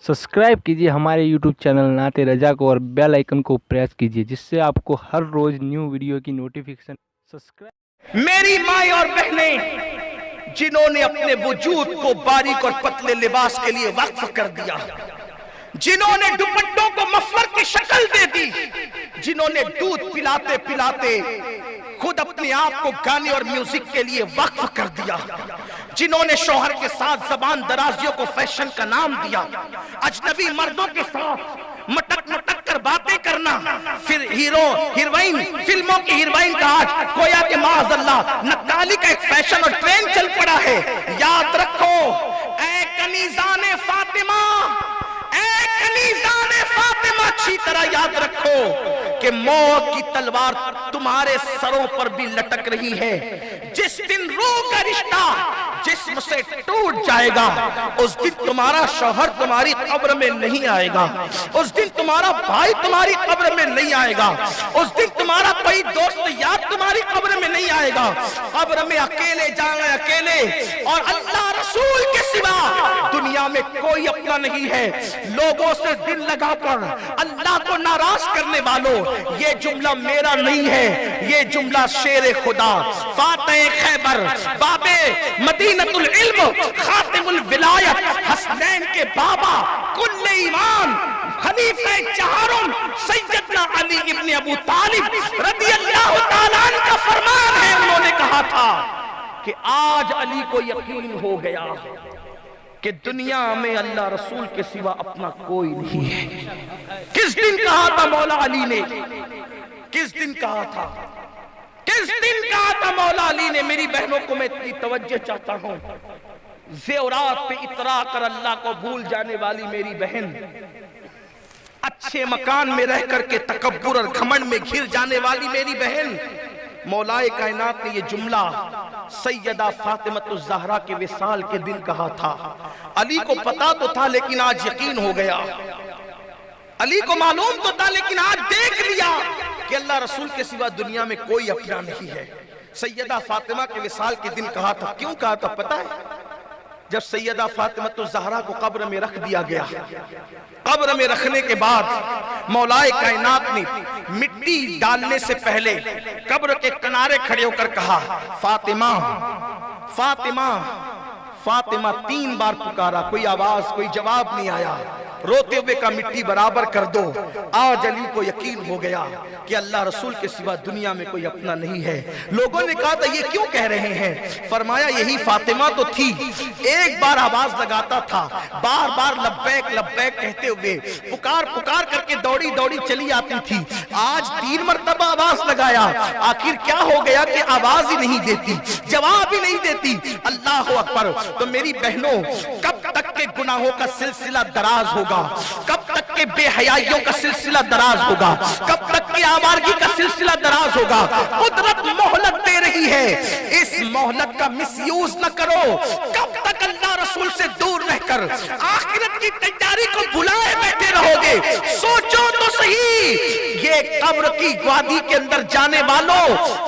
Subscribe कीजिए हमारे YouTube channel नाते रजा को और बेल आइकन को प्रेस कीजिए जिससे आपको हर रोज न्यू वीडियो की नोटिफिकेशन सब्सक्राइब। मेरी माँ और बहनें जिन्होंने अपने वजूद को बारीक और पतले लिबास के लिए वक्फ कर दिया, जिन्होंने दुपट्टों को मफलर की शक्ल दे दी, जिन्होंने दूध पिलाते पिलाते खुद अपने आप को गाने और म्यूजिक के लिए वक्फ कर दिया, जिन्होंने शौहर के साथ जबान दराजियों को फैशन का नाम दिया, अजनबी मर्दों के साथ मटक मटक कर बातें करना, फिर हीरो हीरोइन फिल्मों की हीरोइन का आज गोया के माअज़ल्लाह नक्काली का एक फैशन और ट्रेंड चल पड़ा है। याद रखो ऐ कनीज़ाने फातिमा, ऐ कनीज़ाने फातिमा, अच्छी तरह याद रखो कि मौत की तलवार तुम्हारे सरों पर भी लटक रही है। जिस दिन रूह का रिश्ता जिस्म से टूट जाएगा उस दिन तुम्हारा शौहर तुम्हारी कब्र में नहीं आएगा, उस दिन तुम्हारा भाई तुम्हारी कब्र में नहीं आएगा, उस दिन तुम्हारा कोई दोस्त यार तुम्हारी कब्र में नहीं आएगा। कब्र में अकेले जाएंगे, अकेले, और अल्लाह रसूल के सिवा दुनिया में कोई अपना नहीं है। लोगों से दिल लगाकर अल्लाह को नाराज करने वालों, ये जुमला मेरा नहीं है, ये जुमला शेर खुदा फातिह खैबर बाबे मदीनतुल इल्म खातिमुल विलायत हसनैन के बाबा कुल्ले ईमान खलीफे चहारुम सैयदना अली इब्न अबू तालिब रदियल्लाहु ताला अन्हु का फरमान है। उन्होंने कहा था कि आज अली को यकीन हो गया कि दुनिया में अल्लाह रसूल के सिवा अपना कोई नहीं है। किस दिन कहा था मौला अली ने, किस दिन कहा था, किस दिन कहा था मौला अली ने? मेरी बहनों को मैं इतनी तवज्जो चाहता हूं, ज़ेवरात पे इतरा कर अल्लाह को भूल जाने वाली मेरी बहन, अच्छे मकान में रह करके तकब्बुर और घमंड में घिर जाने वाली मेरी बहन, मौलाए कायनात ने ये जुमला सैयदा फातिमतुज़ ज़हरा के विसाल के दिन कहा था। अली को पता तो था लेकिन आज यकीन हो गया, अली को मालूम तो था लेकिन आज देख लिया कि अल्लाह रसूल के सिवा दुनिया में कोई अपना नहीं है। सैयदा फातिमा के विसाल के दिन कहा था। क्यों कहा था पता है? जब सैयदा फातिमतुज़ ज़हरा को कब्र में रख दिया गया, कब्र में रखने के बाद मौलाए कायनात ने मिट्टी डालने से पहले कब्र के किनारे खड़े होकर कहा, फातिमा फातिमा फातिमा, 3 बार पुकारा, कोई आवाज कोई जवाब नहीं आया। रोते हुए का मिट्टी बराबर कर दो। आज अली को यकीन हो गया कि अल्लाह रसूल के सिवा दुनिया में कोई अपना नहीं है। लोगों ने कहा था ये क्यों कह रहे हैं? फरमाया यही फातिमा तो थी, एक बार आवाज लगाता था, बार बार लब्बैक लब्बैक कहते हुए पुकार पुकार करके दौड़ी दौड़ी चली आती थी। आज 3 मरतबा आवाज लगाया, आखिर क्या हो गया कि आवाज ही नहीं देती, जवाब ही नहीं देती। अल्लाह अकबर। तो मेरी बहनों, कब तक के गुनाहों का सिलसिला दराज होगा, कब तक के बेहयाइयों का सिलसिला दराज होगा, कब तक की आवारगी का सिलसिला दराज होगा? कुदरत मोहलत दे रही है, इस मोहलत का मिसयूज न करो। कब तक अल्लाह रसूल से दूर रहकर आखिरत की तैयारी को भुलाए बैठे रहोगे? सोचो तो सही, ये कब्र की वादी के अंदर जाने वालों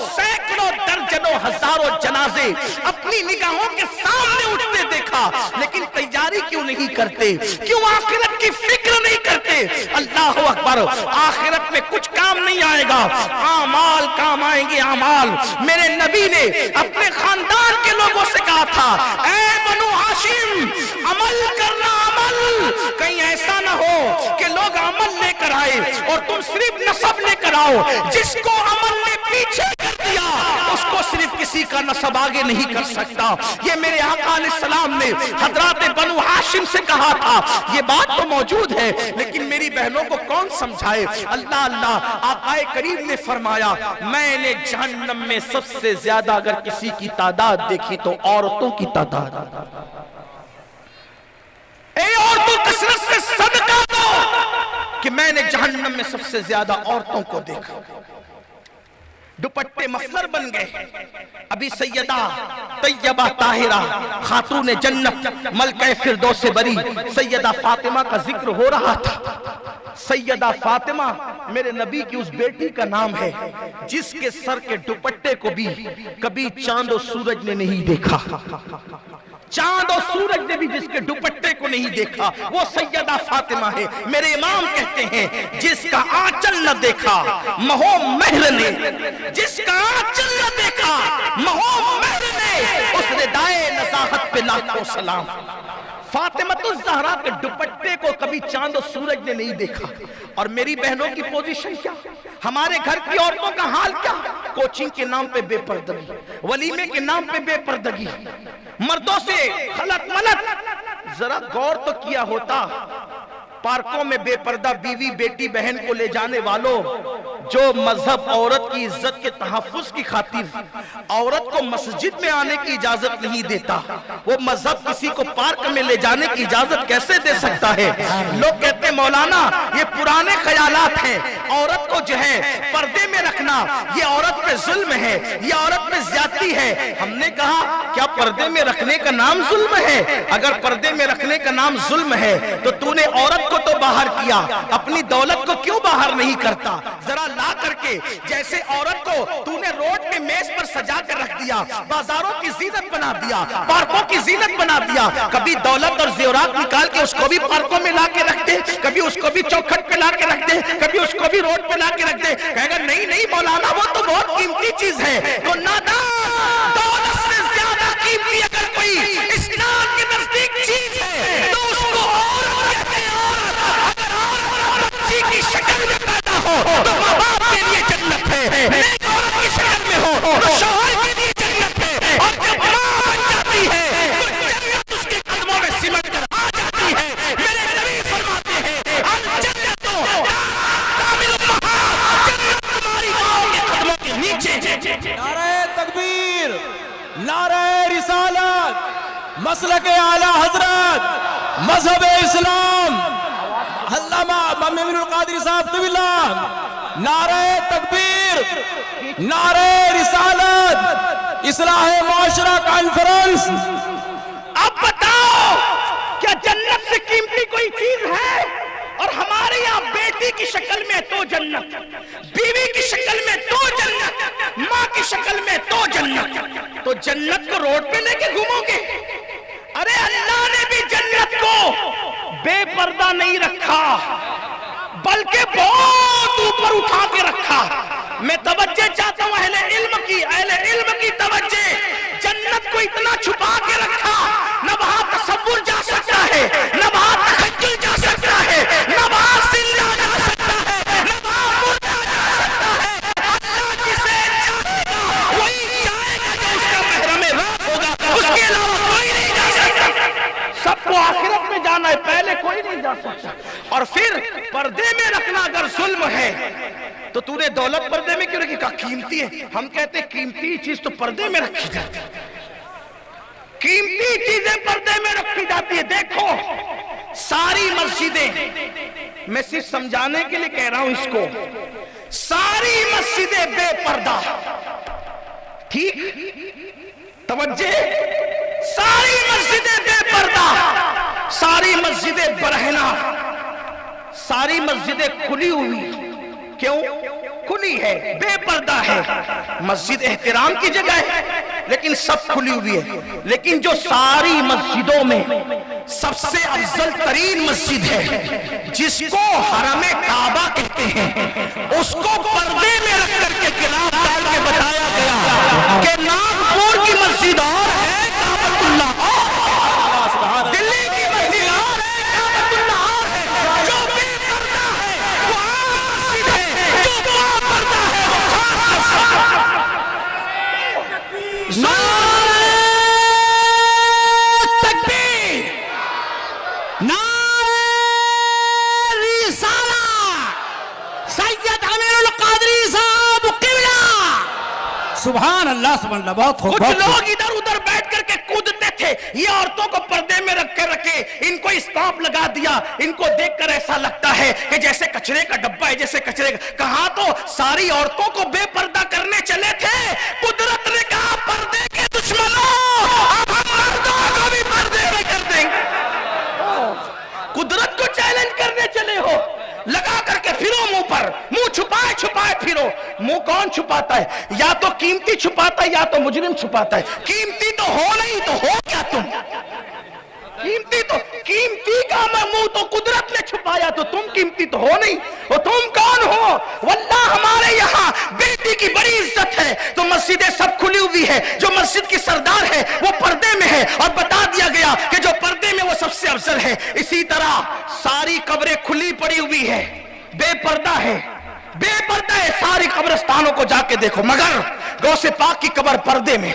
सैकड़ों दर्जनों हजारों जनाजे अपनी निगाहों के सामने उठते देखा, लेकिन तैयारी क्यों नहीं करते? क्यों आखिरत की फिक्र नहीं करते? अल्लाह अकबर। आखिरत में कुछ काम नहीं आएगा, आमाल काम आएंगे, आमाल। मेरे नबी ने अपने खानदान के लोगों से कहा था, ऐ बनु हाशिम, अमल करना, अमल। कहीं ऐसा ना हो कि लोग अमल लेकर आए और तुम सिर्फ नसब लेकर आओ। जिसको अमल ने पीछे कर दिया उसको सिर्फ किसी का नसब आगे नहीं कर सकता। ये मेरे आका अलैहिस्सलाम ने हजरात बनु हाशिम से कहा था। ये बात तो मौजूद है लेकिन मेरी बहनों को कौन समझाए? अल्लाह अल्लाह। आकाए करीम ने फरमाया, मैंने जहन्नम में सबसे ज्यादा अगर किसी की तादाद देखी तो औरतों की तादाद। औरतों कसरत से सदका दो कि मैंने जहन्नम में सबसे ज्यादा औरतों को देखा। दुपट्टे मफलर बन गए। अभी सैयदा तैयबा ताहिरा खातून जन्नत मलका फिरदौस से बरी सैयदा फातिमा का जिक्र हो रहा था। सैयदा फातिमा मेरे नबी की उस बेटी का नाम है जिसके सर के दुपट्टे को भी कभी चांद और सूरज ने नहीं देखा। چاند اور سورج نے بھی جس کے دوپٹے کو نہیں دیکھا وہ سیدہ فاطمہ ہے. میرے امام کہتے ہیں جس کا آنچل نہ دیکھا مہو مہر نے, جس کا آنچل نہ دیکھا مہو مہر نے, اس ردائے نزاہت پہ لاکھوں سلام. فاطمۃ الزہرا کے دوپٹے کو کبھی چاند و سورج نے نہیں دیکھا. اور میری بہنوں کی پوزیشن کیا, ہمارے گھر کی عورتوں کا حال کیا, کوچنگ کے نام پہ بے پردگی, ولیمے کے نام پہ بے پردگی, مردوں سے خلط ملط. ذرا غور تو کیا ہوتا, پارکوں میں بے پردہ بیوی بیٹی بہن کو لے جانے والوں, جو مذہب عورت کی عزت کے تحفظ کی خاطر عورت کو مسجد میں آنے کی اجازت نہیں دیتا, وہ مذہب کسی کو پارک میں لے جانے کی اجازت کیسے دے سکتا ہے؟ لوگ کہتے ہیں مولانا یہ پرانے خیالات ہیں, عورت کو جو ہے پردے میں رکھنا یہ عورت پہ ظلم ہے, یہ عورت پہ زیادتی ہے. ہم نے کہا کیا پردے میں رکھنے کا نام ظلم ہے؟ اگر پردے میں رکھنے کا نام ظلم ہے تو تو نے عورت کو تو باہر کیا, اپنی دولت کو کیوں باہر نہیں کرتا؟ ذرا لا کر کے جیسے عورت کو تو نے روڈ پہ میز پر سجا کر رکھ دیا, بازاروں کی زینت بنا دیا, پارکوں کی زینت بنا دیا, کبھی دولت اور زیورات نکال کے اس کو بھی پارکوں میں لا کے رکھ دے, کبھی اس کو بھی چوکھٹ پہ لا کے رکھ دے, کبھی اس کو بھی روڈ پہ لا کے رکھ دے. کہے گا نہیں نہیں مولانا وہ تو بہت قیمتی چیز ہے. تو نادان, دولت سے زیادہ قیمتی اگر کوئی اسلام کے نزدیک چیز ہے تو اس کو عورت کہتے ہیں. بچی کی شکل میں پیدا ہو تو ماں باپ کے لیے جنت ہے, نیک عورت کی شکل میں ہو تو شوہر کے لیے جنت ہے, اور جب ماں بن جاتی ہے تو جنت اس کے قدموں میں سمٹ کر آ جاتی ہے. میرے نبی فرماتے ہیں الجنت کامل الامہات, جنت تمہاری ماں کے قدموں کے نیچے. نعرہ تکبیر, نعرہ رسالت, مسلک اعلی حضرت, مذہب اسلام, علامہ ممنون القادری صاحب طویل اللہ. نعرہ تکبیر, نعرہ رسالت, اصلاح معاشرہ کانفرنس. اب بتاؤ کیا جنت سے قیمتی کوئی چیز ہے؟ اور ہمارے یہاں بیٹی کی شکل میں تو جنت, بیوی کی شکل میں تو جنت, ماں کی شکل میں تو جنت. تو جنت کو روڈ پہ لے کے گھومو گے؟ ارے اللہ نے بھی جنت کو بے پردہ نہیں رکھا بلکہ بہت اوپر اٹھا کے رکھا. میں توجہ چاہتا ہوں اہل علم کی توجہ. جنت کو اتنا چھپا کے رکھا, نہ وہاں تصور جا سکتا ہے, نہ وہاں تخیل جا سکتا ہے, نہ وہاں زندہ جا سکتا ہے, نہ وہاں مردہ جا سکتا ہے. اللہ جسے چاہے گا وہی جائے گا جو اس کا محرم راز ہوگا, اس کے علاوہ کوئی نہیں جا سکتا. سب کو آخرت میں جانا ہے, پہلے کوئی نہیں جا سکتا. اور پھر پردے میں رکھنا اگر ظلم ہے تو تو نے دولت پردے میں کیوں رکھی؟ کہا قیمتی ہے. ہم کہتے ہیں قیمتی چیز تو پردے میں رکھی جاتی ہے, قیمتی چیزیں پردے میں رکھی جاتی ہے. دیکھو ساری مسجدیں, میں صرف سمجھانے کے لیے کہہ رہا ہوں اس کو, ساری مسجدیں بے پردہ, ٹھیک توجہ, ساری مسجدیں بے پردہ, ساری مسجدیں برہنہ, ساری مسجدیں کھلی ہوئی. کیوں کھلی ہے؟ بے پردہ ہے. مسجد احترام کی جگہ ہے لیکن سب کھلی ہوئی ہے. لیکن جو ساری مسجدوں میں سب سے افضل ترین مسجد ہے جس کو حرم کعبہ کہتے ہیں, اس کو پردے میں رکھ کر کے گلاف ڈال کے بتایا گیا کہ ناگپور کی مسجد اور ہے, کعبۃ اللہ اور, دلی کی مسجد اور ہے, کعبۃ اللہ اور ہے. جو بے پردہ ہے وہ عام مسجد ہے, جو با پردہ ہے وہ خاص مسجد. نعرہ تکبیر, نعرہ رسالت, سید امین القادری صاحب قبلہ. سبحان اللہ, سبحان اللہ. بہت خوب. کچھ لوگ ادھر ادھر بیٹھ کر کے کودتے تھے, یہ عورتوں کو پردے میں رکھ کے رکھے, ان کو اسٹاپ لگا دیا. ان کو دیکھ کر ایسا لگتا ہے کہ جیسے کچرے کا ڈبہ ہے, جیسے کچرے کا. کہاں تو ساری عورتوں کو بے پردہ کرنے چلے تھے, قدرت نے کہا پردے کے دشمنوں اب ہم مردوں کو بھی پردے میں کر دیں گے. قدرت کو چیلنج کرنے چلے ہو. लगा करके फिरो मुंह पर, मुंह छुपाए छुपाए फिरो। मुंह कौन छुपाता है? या तो कीमती छुपाता है या तो मुजरिम छुपाता है। कीमती तो हो नहीं तो हो क्या तुम? कीमती का मुंह तो कुदरत ने छुपाया, तो तुम कीमती तो हो नहीं। और तुम कौन हो? वल्लाह हमारे यहाँ बेटी की बड़ी इज्जत है, तो मस्जिदें सब खुली हुई है। जो मस्जिद की सरदार है वो पर्दे में है, और बता दिया गया कि जो पर्दे में वो सबसे अफजल है। इसी तरह सारी कब्रें खुली पड़ी हुई है, बेपर्दा है, बेपर्दा है सारी कब्रिस्तानों को जाके देखो, मगर गौसे पाक की कब्र पर्दे में,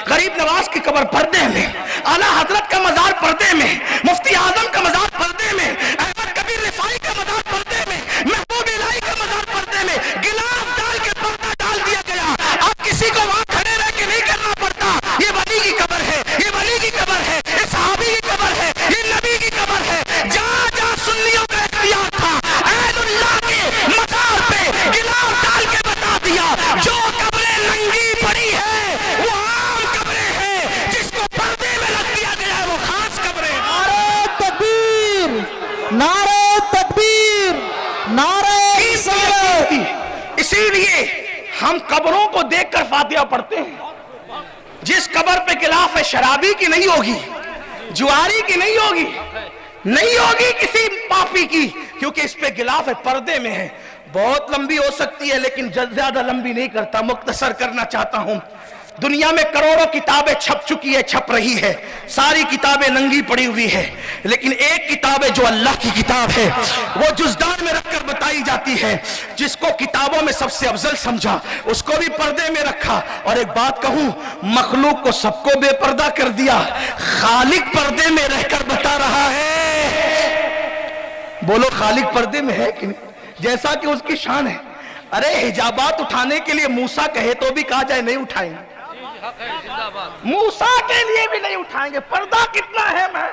गरीब नवाज की कब्र पर्दे में, आला हजरत का मजार पर्दे में, मुफ्ती आजम का मजार पर्दे में, अहमद कबीर रिफाई का मजार पर्दे में, महबूब इलाही का मजार पर्दे में, गिलाफ डाल के पर्दा डाल दिया गया। अब किसी को वहां खड़े रह के नहीं करना पड़ता। ये वली की कब्र है, ये वली की कब्र है, ये सहाबी की कब्र है, ये नबी की कब्र है। जहां जहां सुन्नियों का इख्तियार था, अहलुल्लाह के मजार पे गिलाफ डाल के बता दिया, जो कब्रें नंगी पड़ी है वो आम कब्रें हैं, जिसको पर्दे में रख दिया गया है वो खास कब्रें। नारे तकबीर, नारे तकबीर, नारे रिसालत। इसीलिए हम कब्रों को देखकर फातिहा पढ़ते हैं। जिस कब्र पे गिलाफ है शराबी की नहीं होगी, जुआरी की नहीं होगी, नहीं होगी किसी पापी की, क्योंकि इस पे गिलाफ है, पर्दे में है। बहुत लंबी हो सकती है लेकिन ज्यादा लंबी नहीं करता, मुख्तसर करना चाहता हूं। दुनिया में करोड़ों किताबें छप चुकी है, छप रही है, सारी किताबें नंगी पड़ी हुई है, लेकिन एक किताब है जो अल्लाह की किताब है, वो जुज़दान में रखकर बताई जाती है। जिसको किताबों में सबसे अफजल समझा उसको भी पर्दे में रखा। और एक बात कहूं, मखलूक को सबको बेपर्दा कर दिया, खालिक पर्दे में रहकर बता रहा है। बोलो खालिक पर्दे में है कि नहीं? जैसा कि उसकी शान है। अरे हिजाबात उठाने के लिए मूसा कहे तो भी कहा जाए नहीं उठाएंगे, मूसा के लिए भी नहीं उठाएंगे। पर्दा कितना है मैं,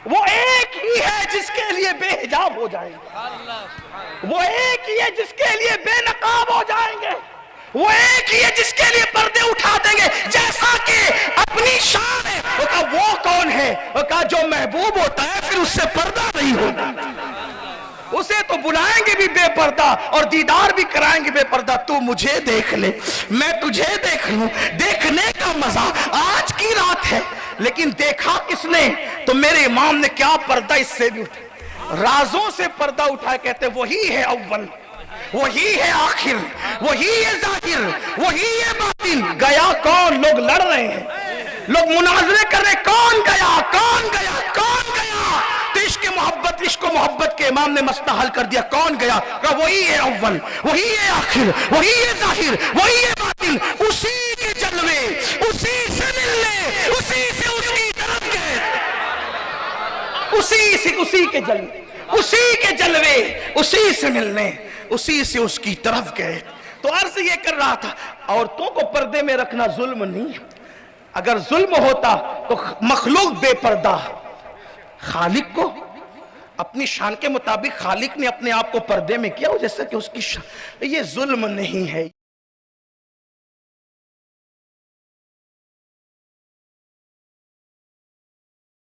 वो एक ही है जिसके लिए बेहिजाब हो जाएंगे, वो एक ही है जिसके लिए बेनकाब हो जाएंगे, वो एक ही है जिसके लिए पर्दे उठा देंगे। जैसा कि अपनी शान है, वो कहा वो कौन है? वो कहा जो महबूब होता है फिर उससे पर्दा नहीं होता, उसे तो बुलाएंगे भी बेपर्दा और दीदार भी कराएंगे बेपर्दा। तू मुझे देख ले, मैं तुझे देख लूं, देखने का मजा आज की रात है। लेकिन देखा किसने? तो मेरे इमाम ने क्या पर्दा इससे भी उठा, राजों से पर्दा उठा। कहते वही है अव्वल, वही है आखिर, वही है जाहिर, वही है बातिन। गया कौन? लोग लड़ रहे हैं, लोग मुनाजरे कर रहे, कौन गया, कौन गया, कौन गया? तो इश्क मोहब्बत, इश्क मोहब्बत के इमाम ने मसला हल कर दिया, कौन गया? कहा वही है अव्वल, वही है आखिर, वही है जाहिर, वही है बातिन। उसी के जलवे, उसी से मिलने, उसी से उसकी तरफ गए, उसी के जलवे, उसी के जलवे, उसी से मिलने, उसी से उसकी तरफ गए। तो अर्ज ये कर रहा था, औरतों को पर्दे में रखना जुल्म नहीं है। अगर जुल्म होता तो मखलूक बेपर्दा, खालिक को अपनी शान के मुताबिक खालिक ने अपने आप को पर्दे में किया, जैसा कि उसकी शान। ये जुल्म नहीं है।